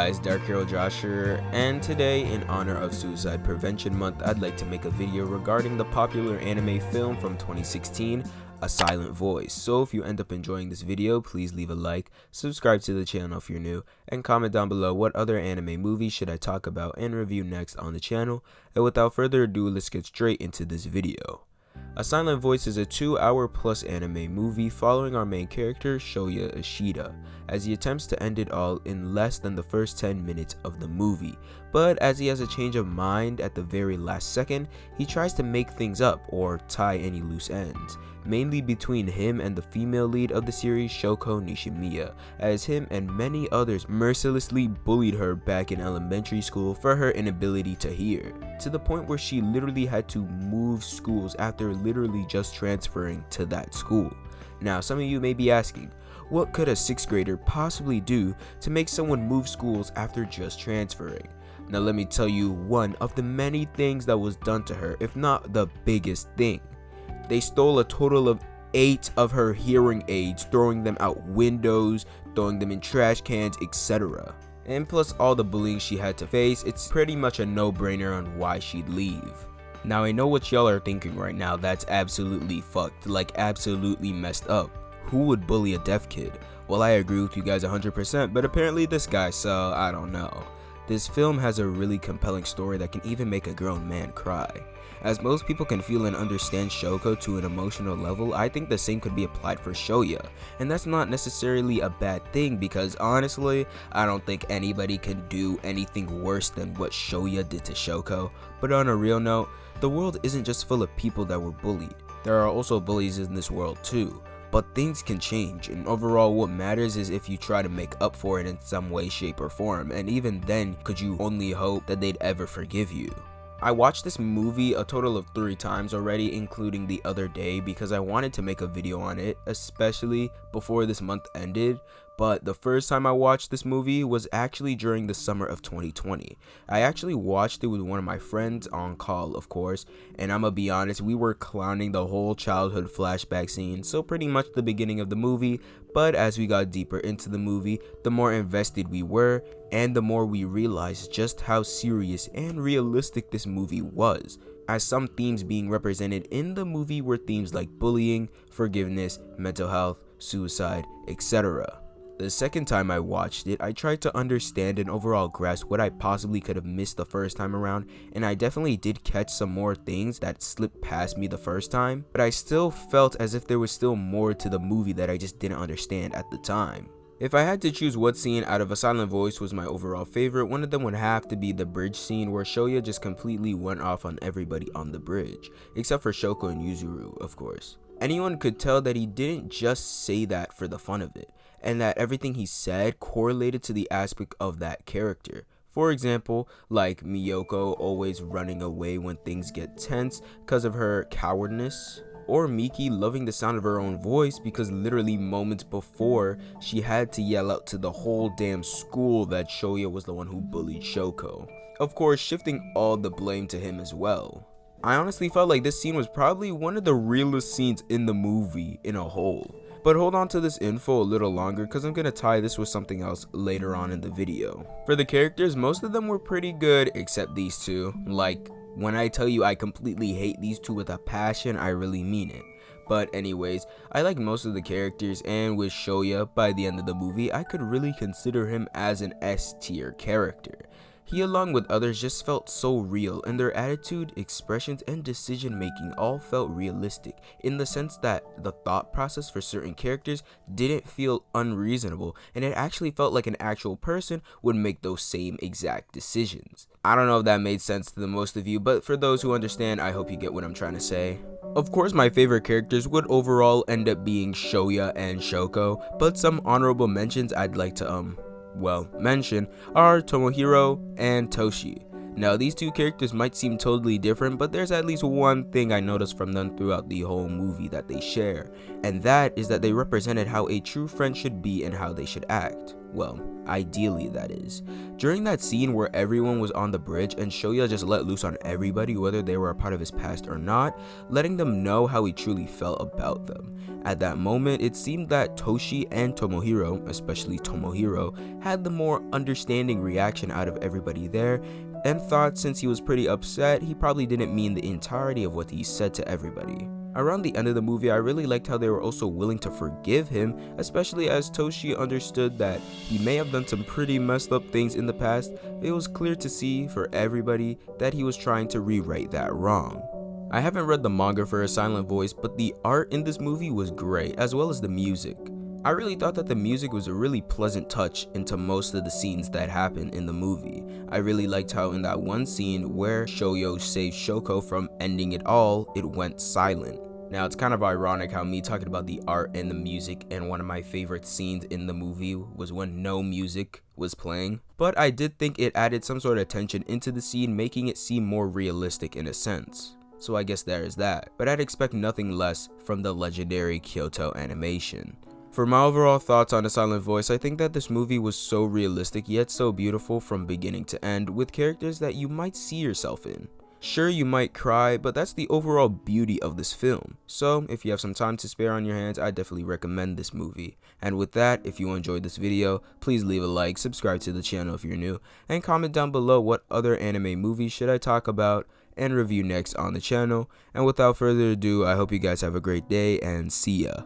guys, Dark Hero Josh here, and today in honor of Suicide Prevention Month, I'd like to make a video regarding the popular anime film from 2016, A Silent Voice. So if you end up enjoying this video, please leave a like, subscribe to the channel if you're new, and comment down below what other anime movies should I talk about and review next on the channel. And without further ado, let's get straight into this video. A Silent Voice is a 2-hour plus anime movie following our main character, Shoya Ishida, as he attempts to end it all in less than the first 10 minutes of the movie. But as he has a change of mind at the very last second, he tries to make things up or tie any loose ends, mainly between him and the female lead of the series, Shoko Nishimiya, as him and many others mercilessly bullied her back in elementary school for her inability to hear, to the point where she literally had to move schools after literally just transferring to that school. Now, some of you may be asking, what could a 6th grader possibly do to make someone move schools after just transferring? Now let me tell you one of the many things that was done to her, if not the biggest thing. They stole a total of 8 of her hearing aids, throwing them out windows, throwing them in trash cans, etc. And plus all the bullying she had to face, it's pretty much a no-brainer on why she'd leave. Now I know what y'all are thinking right now, that's absolutely fucked, like absolutely messed up. Who would bully a deaf kid? Well, I agree with you guys 100%, but apparently this guy, so I don't know. This film has a really compelling story that can even make a grown man cry. As most people can feel and understand Shoko to an emotional level, I think the same could be applied for Shoya. And that's not necessarily a bad thing because honestly, I don't think anybody can do anything worse than what Shoya did to Shoko. But on a real note, the world isn't just full of people that were bullied. There are also bullies in this world too. But things can change, and overall what matters is if you try to make up for it in some way, shape, or form, and even then could you only hope that they'd ever forgive you. I watched this movie a total of 3 times already, including the other day, because I wanted to make a video on it, especially before this month ended. But the first time I watched this movie was actually during the summer of 2020. I actually watched it with one of my friends on call, of course, and I'ma be honest, we were clowning the whole childhood flashback scene, so pretty much the beginning of the movie. But as we got deeper into the movie, the more invested we were, and the more we realized just how serious and realistic this movie was, as some themes being represented in the movie were themes like bullying, forgiveness, mental health, suicide, etc. The second time I watched it, I tried to understand and overall grasp what I possibly could have missed the first time around, and I definitely did catch some more things that slipped past me the first time, but I still felt as if there was still more to the movie that I just didn't understand at the time. If I had to choose what scene out of A Silent Voice was my overall favorite, one of them would have to be the bridge scene where Shoya just completely went off on everybody on the bridge, except for Shoko and Yuzuru, of course. Anyone could tell that he didn't just say that for the fun of it, and that everything he said correlated to the aspect of that character. For example, like Miyoko always running away when things get tense because of her cowardness, or Miki loving the sound of her own voice because literally moments before she had to yell out to the whole damn school that Shoya was the one who bullied Shoko. Of course, shifting all the blame to him as well. I honestly felt like this scene was probably one of the realest scenes in the movie in a whole. But hold on to this info a little longer because I'm going to tie this with something else later on in the video. For the characters, most of them were pretty good except these two. Like, when I tell you I completely hate these two with a passion, I really mean it. But anyways, I like most of the characters, and with Shoya, by the end of the movie, I could really consider him as an S tier character. He, along with others, just felt so real, and their attitude, expressions, and decision making all felt realistic, in the sense that the thought process for certain characters didn't feel unreasonable, and it actually felt like an actual person would make those same exact decisions. I don't know if that made sense to the most of you, but for those who understand, I hope you get what I'm trying to say. Of course, my favorite characters would overall end up being Shoya and Shoko, but some honorable mentions I'd like to mention are Tomohiro and Toshi. Now, these two characters might seem totally different, but there's at least one thing I noticed from them throughout the whole movie that they share, and that is that they represented how a true friend should be and how they should act. Well, ideally that is. During that scene where everyone was on the bridge and Shoya just let loose on everybody whether they were a part of his past or not, letting them know how he truly felt about them. At that moment, it seemed that Toshi and Tomohiro, especially Tomohiro, had the more understanding reaction out of everybody there, and thought since he was pretty upset, he probably didn't mean the entirety of what he said to everybody. Around the end of the movie, I really liked how they were also willing to forgive him, especially as Toshi understood that he may have done some pretty messed up things in the past. It was clear to see for everybody that he was trying to rewrite that wrong. I haven't read the manga for A Silent Voice, but the art in this movie was great, as well as the music. I really thought that the music was a really pleasant touch into most of the scenes that happen in the movie. I really liked how in that one scene where Shoyo saved Shoko from ending it all, it went silent. Now, it's kind of ironic how me talking about the art and the music, and one of my favorite scenes in the movie was when no music was playing, but I did think it added some sort of tension into the scene, making it seem more realistic in a sense. So I guess there is that, but I'd expect nothing less from the legendary Kyoto Animation. For my overall thoughts on A Silent Voice, I think that this movie was so realistic yet so beautiful from beginning to end, with characters that you might see yourself in. Sure, you might cry, but that's the overall beauty of this film. So if you have some time to spare on your hands, I definitely recommend this movie. And with that, if you enjoyed this video, please leave a like, subscribe to the channel if you're new, and comment down below what other anime movies should I talk about and review next on the channel. And without further ado, I hope you guys have a great day and see ya.